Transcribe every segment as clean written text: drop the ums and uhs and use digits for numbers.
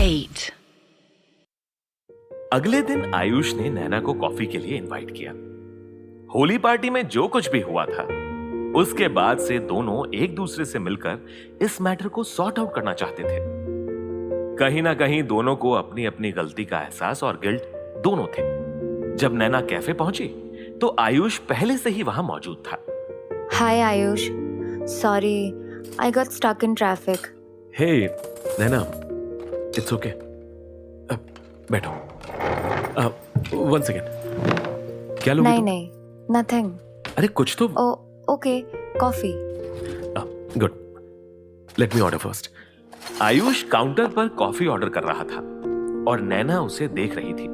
8. अगले दिन आयुष ने नैना को कॉफी के लिए इनवाइट किया। होली पार्टी में जो कुछ भी हुआ था, उसके बाद से दोनों एक दूसरे से मिलकर इस मैटर को सॉर्ट आउट करना चाहते थे। कहीं ना कहीं दोनों को अपनी अपनी गलती का एहसास और गिल्ट दोनों थे। जब नैना कैफे पहुंची तो आयुष पहले से ही वहां मौजूद था। Hi Ayush, sorry I got stuck in traffic. Hey Naina, it's okay, बैठो। वन सेकेंड, क्या लोगे? नहीं, नथिंग। अरे कुछ तो। Okay, coffee. Good, let me order first. Ayush counter पर कॉफी ऑर्डर कर रहा था और नैना उसे देख रही थी,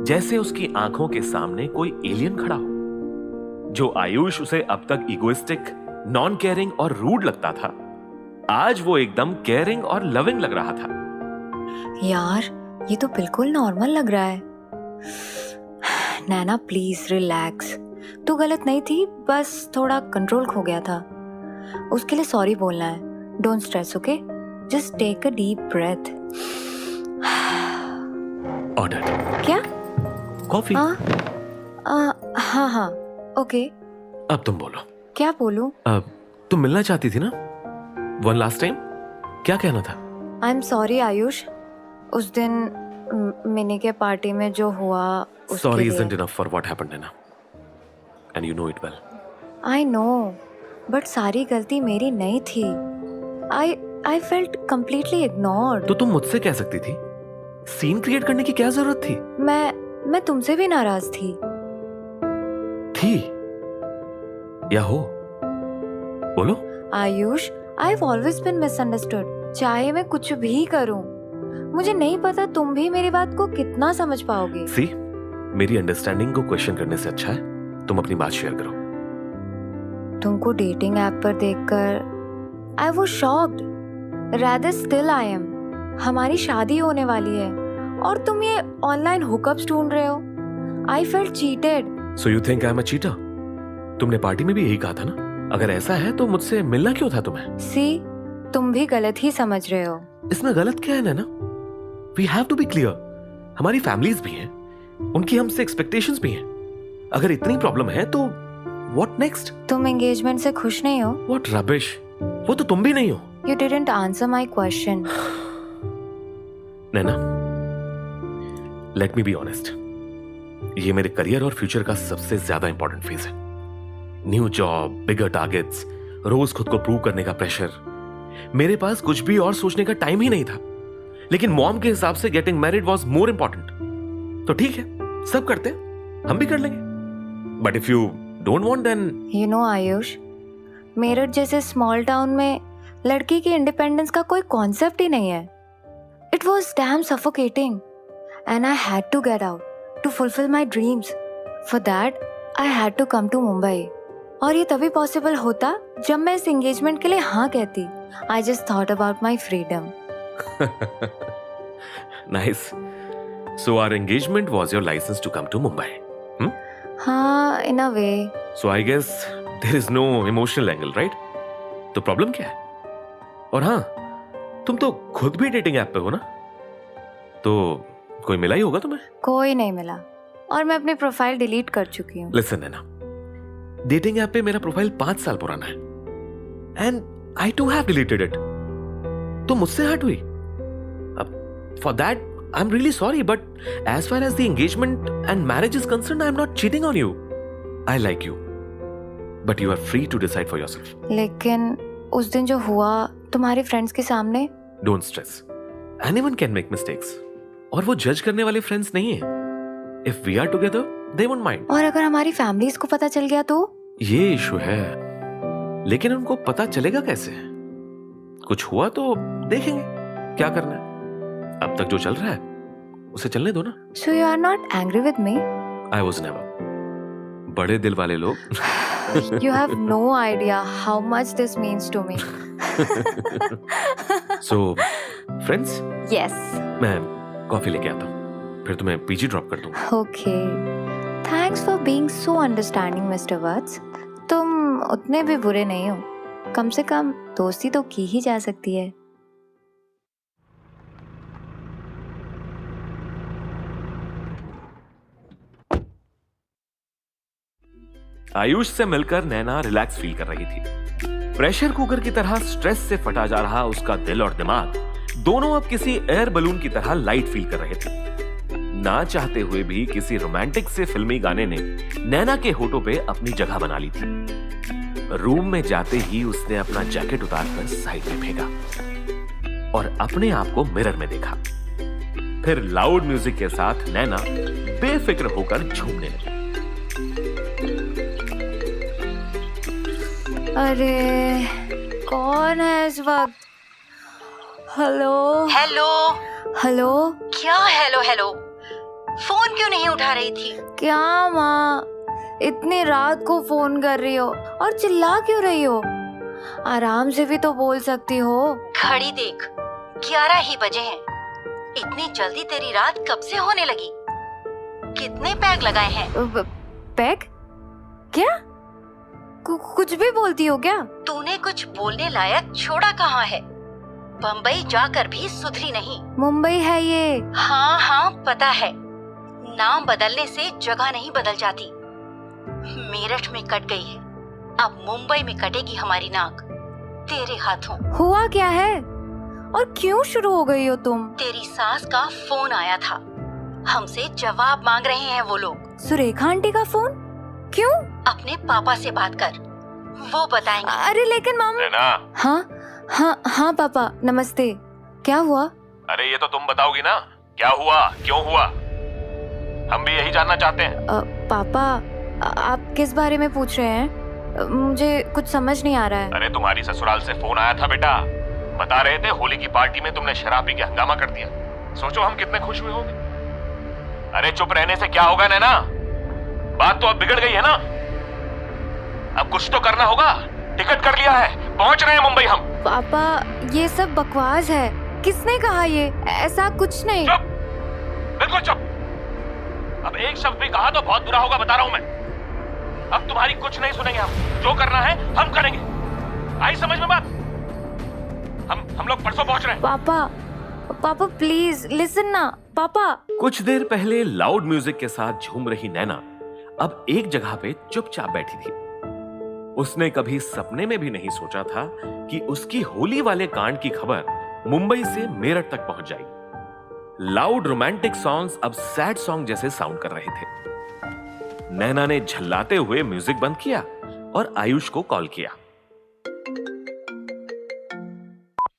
जैसे उसकी आंखों के सामने कोई एलियन खड़ा हो। जो आयुष उसे अब तक इगोइस्टिक, नॉन केयरिंग और रूड लगता था, आज वो एकदम केयरिंग और लविंग लग रहा था। यार, ये तो बिल्कुल नॉर्मल लग रहा है। नैना प्लीज रिलैक्स, तू गलत नहीं थी, बस थोड़ा कंट्रोल खो गया था। उसके लिए सॉरी बोलना है। Don't stress, okay? Just take a deep breath. Order. क्या? कॉफी। हाँ, ओके। अब तुम बोलो। क्या बोलूं? तुम मिलना चाहती थी ना वन लास्ट टाइम, क्या कहना था? आई एम सॉरी आयुष, उस दिन मिनी के पार्टी में जो हुआ उसके सॉरी लिए। isn't enough for what happened, Nana. And you know it well. I know, but सारी गलती मेरी नहीं थी। I felt completely ignored. तो तुम मुझसे कह सकती थी। सीन क्रिएट करने की क्या जरूरत थी? मैं तुमसे भी नाराज थी। या हो? बोलो। Ayush, I have always been misunderstood. चाहे मैं कुछ भी करूं, मुझे नहीं पता तुम भी मेरी बात को कितना समझ पाओगे। सी, मेरी अंडरस्टैंडिंग को क्वेश्चन करने से अच्छा है तुम अपनी बात शेयर करो। तुमको डेटिंग ऐप पर देखकर I was shocked. Rather still I am. हमारी शादी होने वाली है और तुम ये ऑनलाइन हुकअप्स ढूंढ रहे हो। I felt cheated. So you think I am a cheater? तुमने पार्टी में भी यही कहा था ना? अगर ऐसा है तो मुझसे मिलना क्यों था तुम्हें? सी, तुम भी गलत ही समझ रहे हो। इसमें गलत क्या है ना? We have to be clear. हमारी फैमिलीज भी हैं, उनकी हमसे एक्सपेक्टेशंस भी हैं। अगर इतनी प्रॉब्लम है तो व्हाट नेक्स्ट? तुम एंगेजमेंट से खुश नहीं हो? व्हाट रबिश, वो तो तुम भी नहीं हो। You didn't answer my question. Naina, let me be honest, ये मेरे करियर और फ्यूचर का सबसे ज्यादा इंपॉर्टेंट फेज है। न्यू जॉब, बिगर टारगेट्स, रोज खुद को प्रूव करने का प्रेशर। मेरे पास कुछ भी और सोचने का टाइम ही नहीं था। लेकिन मॉम के हिसाब से getting married was more important. तो ठीक है, सब करते हैं, हम भी कर लेंगे। But if you don't want then. You know Ayush, Meerut जैसे स्मॉल टाउन में लड़की की इंडिपेंडेंस का कोई कॉन्सेप्ट ही नहीं है। It was damn suffocating and I had to get out to fulfil my dreams. For that I had to come to Mumbai. और ये तभी पॉसिबल होता जब मैं इस एंगेजमेंट के लिए हाँ कहती। I just thought about my freedom. Nice. So our engagement was your license to come to Mumbai. हाँ, in a way. So I guess there is no emotional angle, right? तो प्रॉब्लम क्या है? और हाँ, तुम तो खुद भी डेटिंग ऐप पे हो ना? तो कोई मिला ही होगा तुम्हें? कोई नहीं मिला और मैं अपनी प्रोफाइल डिलीट कर चुकी हूँ। Listen Nana, डेटिंग ऐप पे मेरा प्रोफाइल 5 साल पुराना है and I too have deleted it. तो मुझसे हट हुई। For that, I'm really sorry, but as far as the engagement and marriage is concerned, I'm not cheating on you. I like you, but you are free to decide for yourself. लेकिन उस दिन जो हुआ तुम्हारे friends के सामने। Don't stress. Anyone can make mistakes. और वो जज करने वाले फ्रेंड्स नहीं है। If we are together, they won't mind. और अगर हमारी फैमिलीज को पता चल गया तो? ये इशू है, लेकिन उनको पता चलेगा कैसे? कुछ हुआ तो देखेंगे क्या करना है। अब तक जो चल रहा है उसे चलने दो ना। So you are not angry with me? I was never. बड़े दिल वाले लोग। You have no idea how much this means to me. So, friends? Yes. मैं कॉफी लेके आता हूँ, फिर तुम्हें पीजी ड्रॉप कर दूंगा। Okay. Thanks for being so understanding, Mr. Watts. तुम उतने भी बुरे नहीं हो। कम से कम दोस्ती तो की ही जा सकती है। आयुष से मिलकर नैना रिलैक्स फील कर रही थी। प्रेशर कुकर की तरह स्ट्रेस से फटा जा रहा उसका दिल और दिमाग दोनों अब किसी एयर बलून की तरह लाइट फील कर रहे थे। ना चाहते हुए भी किसी रोमांटिक से फिल्मी गाने ने नैना के होठों पे अपनी जगह बना ली थी। रूम में जाते ही उसने अपना जैकेट उतारकर साइड में फेंका और अपने आप को मिरर में देखा। फिर लाउड म्यूजिक के साथ नैना बेफिक्र होकर झूमने लगी। अरे कौन है इस वक्त? Hello hello. हेलो। क्या हेलो हेलो? फोन क्यों नहीं उठा रही थी? क्या माँ, इतनी रात को फोन कर रही हो और चिल्ला क्यों रही हो? आराम से भी तो बोल सकती हो। घड़ी देख, 11 ही बजे हैं। इतनी जल्दी तेरी रात कब से होने लगी? कितने पैग लगाए हैं? पैग? क्या? कुछ भी बोलती हो क्या? तूने कुछ बोलने लायक छोड़ा कहाँ है? बम्बई जाकर भी सुधरी नहीं। मुंबई है ये। हाँ हाँ पता है, नाम बदलने से जगह नहीं बदल जाती। मेरठ में कट गई है, अब मुंबई में कटेगी हमारी नाक तेरे हाथों। हुआ क्या है और क्यों शुरू हो गई हो तुम? तेरी सास का फोन आया था, हमसे जवाब मांग रहे हैं वो लोग। सुरेखा आंटी का फोन? क्यों? अपने पापा से बात कर, वो बताएंगे। अरे लेकिन मम्मी। नैना। हाँ पापा नमस्ते। क्या हुआ? अरे ये तो तुम बताओगी ना, क्या हुआ, क्यों हुआ? हम भी यही जानना चाहते हैं। पापा आप किस बारे में पूछ रहे हैं? मुझे कुछ समझ नहीं आ रहा है। अरे तुम्हारी ससुराल से फोन आया था बेटा, बता रहे थे होली की पार्टी में तुमने शराब पी के हंगामा कर दिया। सोचो हम कितने खुश हुए होंगे। अरे चुप रहने से क्या होगा नैना, बात तो अब बिगड़ गई है ना। अब कुछ तो करना होगा। टिकट कर लिया है, पहुंच रहे हैं मुंबई हम। पापा ये सब बकवास है, किसने कहा ये? ऐसा कुछ नहीं। चुप, बिल्कुल चुप। अब एक शब्द भी कहा तो बहुत बुरा होगा, बता रहा हूं मैं। अब तुम्हारी कुछ नहीं सुनेंगे हम, जो करना है हम करेंगे। आई समझ में बात? हम लोग परसों पहुंच रहे हैं। पापा प्लीज लिसन ना पापा। कुछ देर पहले लाउड म्यूजिक के साथ झूम रही नैना अब एक जगह पे चुपचाप बैठी थी। उसने कभी सपने में भी नहीं सोचा था कि उसकी होली वाले कांड की खबर मुंबई से मेरठ तक पहुंच जाएगी। लाउड रोमांटिक सॉन्ग्स अब सैड सॉन्ग जैसे साउंड कर रहे थे। नैना ने झल्लाते हुए म्यूजिक बंद किया और आयुष को कॉल किया।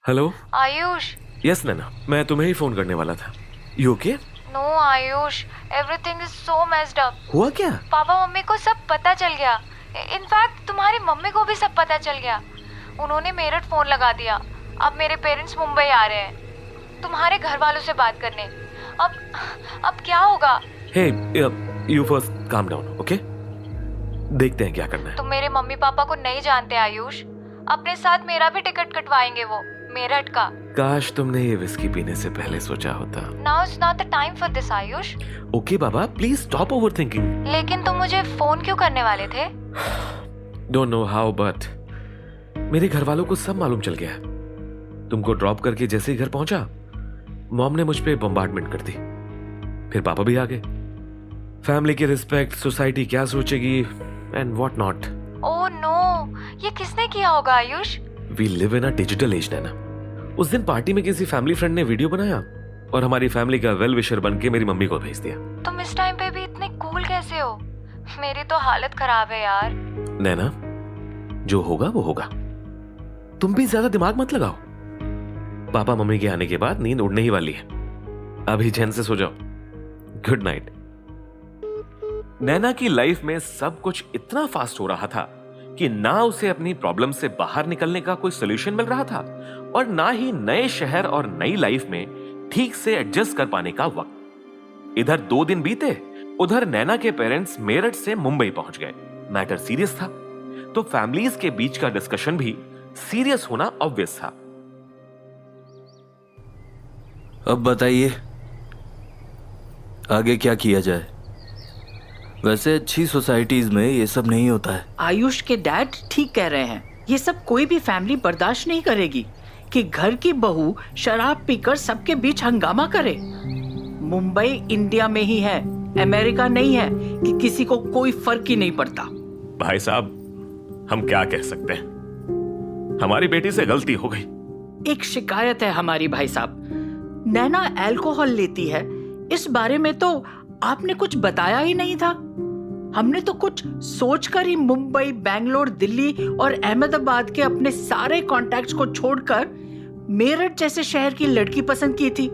हेलो आयुष। यस नैना, मैं तुम्हें ही फोन करने वाला था। You okay? No Ayush, everything is so messed up. हुआ क्या? पापा मम्मी को सब पता चल गया। इनफैक्ट तुम्हारी मम्मी को भी सब पता चल गया। उन्होंने मेरठ फोन लगा दिया। अब मेरे पेरेंट्स मुंबई आ रहे हैं तुम्हारे घर वालों से बात करने। अब क्या होगा? Hey you first calm down, okay? देखते हैं क्या करना है। तुम मेरे मम्मी पापा को नहीं जानते आयुष, अपने साथ मेरा भी टिकट कटवाएंगे वो मेरठ का। काश तुमने ये विस्की पीने से पहले सोचा होता। Now is not the time for this Ayush. Okay Baba, please stop overthinking. लेकिन तुम मुझे फोन क्यों करने वाले थे? डोंट नो हाउ बट मेरे घर वालों को सब मालूम चल गया। तुमको ड्रॉप करके जैसे ही घर पहुंचा, मॉम ने मुझ पे बम्बार्डमेंट कर दी। फिर पापा भी आ गए। फैमिली की रिस्पेक्ट, सोसाइटी क्या सोचेगी and what not. Oh no, ये किसने किया होगा Ayush? We live in a digital age Naina. उस दिन पार्टी में किसी फैमिली फ्रेंड ने वीडियो बनाया और हमारी फैमिली का वेल विशर बन के मेरी मम्मी को भेज दिया। तुम इस टाइम पे भी इतने कूल कैसे हो? मेरी तो हालत खराब है यार। नैना, जो होगा वो होगा, तुम भी ज्यादा दिमाग मत लगाओ। पापा मम्मी के आने के बाद नींद उड़ने ही वाली है। अभी चैन से सो जाओ। Good night. नैना की लाइफ में सब कुछ इतना फास्ट हो रहा था कि ना उसे अपनी प्रॉब्लम से बाहर निकलने का कोई सोल्यूशन मिल रहा था और ना ही नए शहर और नई लाइफ में ठीक से एडजस्ट कर पाने का वक्त। इधर 2 दिन बीते, उधर नैना के पेरेंट्स मेरठ से मुंबई पहुंच गए। मैटर सीरियस था, तो फैमिलीज के बीच का डिस्कशन भी सीरियस होना ऑब्वियस था। अब बताइए आगे क्या किया जाए? वैसे अच्छी सोसाइटीज में ये सब नहीं होता है। आयुष के डैड ठीक कह रहे हैं, ये सब कोई भी फैमिली बर्दाश्त नहीं करेगी कि घर की बहू शराब पीकर सबके बीच हंगामा करे। मुंबई इंडिया में ही है, अमेरिका नहीं है कि किसी को कोई फर्क ही नहीं पड़ता। भाई साहब, हम क्या कह सकते हैं, हमारी बेटी से गलती हो गई। एक शिकायत है हमारी भाई साहब, नैना अल्कोहल लेती है, इस बारे में तो आपने कुछ बताया ही नहीं था। हमने तो कुछ सोचकर ही मुंबई, बेंगलोर, दिल्ली और अहमदाबाद के अपने सारे कॉन्टैक्ट्स को छोड़कर मेरठ जैसे शहर की लड़की पसंद की थी।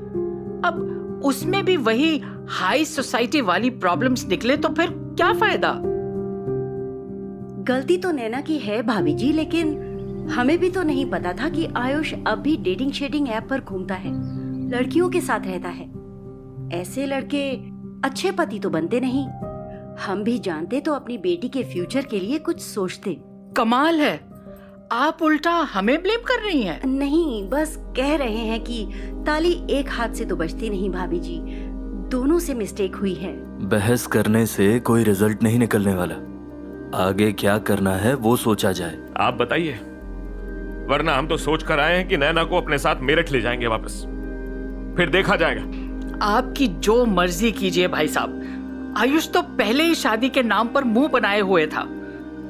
अब उसमें भी वही हाई सोसाइटी वाली प्रॉब्लम्स निकले तो फिर क्या फायदा। गलती तो नैना की है भाभी जी, लेकिन हमें भी तो नहीं पता था कि आयुष अब भी डेटिंग शेटिंग ऐप पर घूमता है, लड़कियों के साथ रहता है। ऐसे लड़के अच्छे पति तो बनते नहीं। हम भी जानते तो अपनी बेटी के फ्यूचर के लिए कुछ सोचते। कमाल है, आप उल्टा हमें ब्लेम कर रही हैं। नहीं, बस कह रहे हैं कि ताली एक हाथ से तो बजती नहीं भाभी जी, दोनों से मिस्टेक हुई है। बहस करने से कोई रिजल्ट नहीं निकलने वाला। आगे क्या करना है वो सोचा जाए। आप बताइए, वरना हम तो सोच कर आए हैं कि नैना को अपने साथ मेरठ ले जाएंगे वापस, फिर देखा जाएगा। आपकी जो मर्जी कीजिए भाई साहब। आयुष तो पहले ही शादी के नाम पर मुंह बनाए हुए था,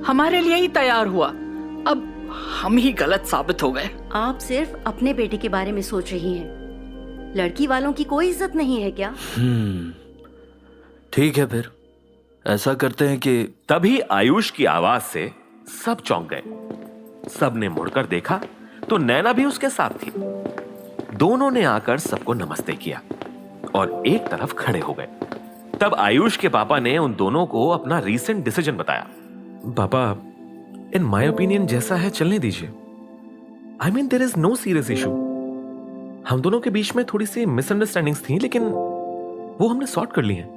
हमारे लिए ही तैयार हुआ। अब हम ही गलत साबित हो गए। आप सिर्फ अपने बेटे के बारे में सोच रही हैं, लड़की वालों की कोई इज्जत नहीं है क्या? ठीक है, फिर ऐसा करते हैं कि तभी आयुष की आवाज से सब चौंक गए। सब ने मुड़कर देखा तो नैना भी उसके साथ थी। दोनों ने आकर सबको नमस्ते किया और एक तरफ खड़े हो गए। तब आयुष के पापा ने उन दोनों को अपना रीसेंट डिसीजन बताया। पापा, इन माय ओपिनियन जैसा है चलने दीजिए। I mean there is no serious issue. हम दोनों के बीच में थोड़ी सी मिसअंडरस्टैंडिंग्स थी, लेकिन वो हमने सॉर्ट कर ली हैं।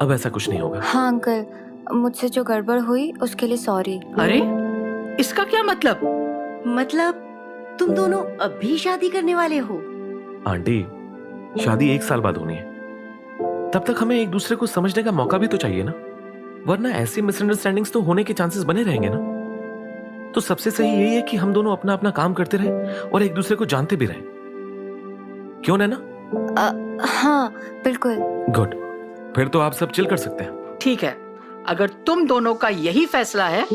अब ऐसा कुछ नहीं होगा। हाँ अंकल, मुझसे जो गड़बड़ हुई उसके लिए सॉरी। अरे इसका क्या मतलब? मतलब तुम दोनों अब भी शादी करने वाले हो? आंटी, शादी 1 साल बाद होनी है, तब तक हमें एक दूसरे को समझने का मौका भी तो चाहिए ना, वरना ऐसी मिसअंडरस्टैंडिंग्स तो होने के चांसेस बने रहेंगे ना। तो सबसे सही यही है कि हम दोनों अपना अपना काम करते रहें और एक दूसरे को जानते भी रहें। क्यों नैना? हाँ बिल्कुल। गुड, फिर तो आप सब चिल कर सकते हैं। ठीक है, अगर तुम दोनों का यही फैसला है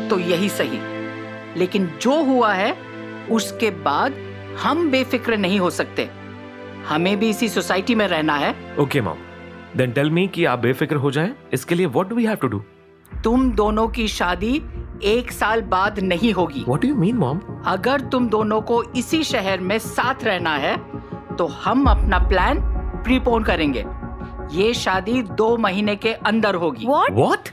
तो यही सही, लेकिन जो हुआ है उसके बाद हम बेफिक्र नहीं हो सकते। हमें भी इसी सोसाइटी में रहना है। Okay mom, then tell me कि आप बेफिक्र हो जाएं, इसके लिए what do we have to do? तुम दोनों की शादी 1 साल बाद नहीं होगी। What do you mean mom? अगर तुम दोनों को इसी शहर में साथ रहना है तो हम अपना प्लान प्रीपोन करेंगे। ये शादी 2 महीने के अंदर होगी। What? व्हाट?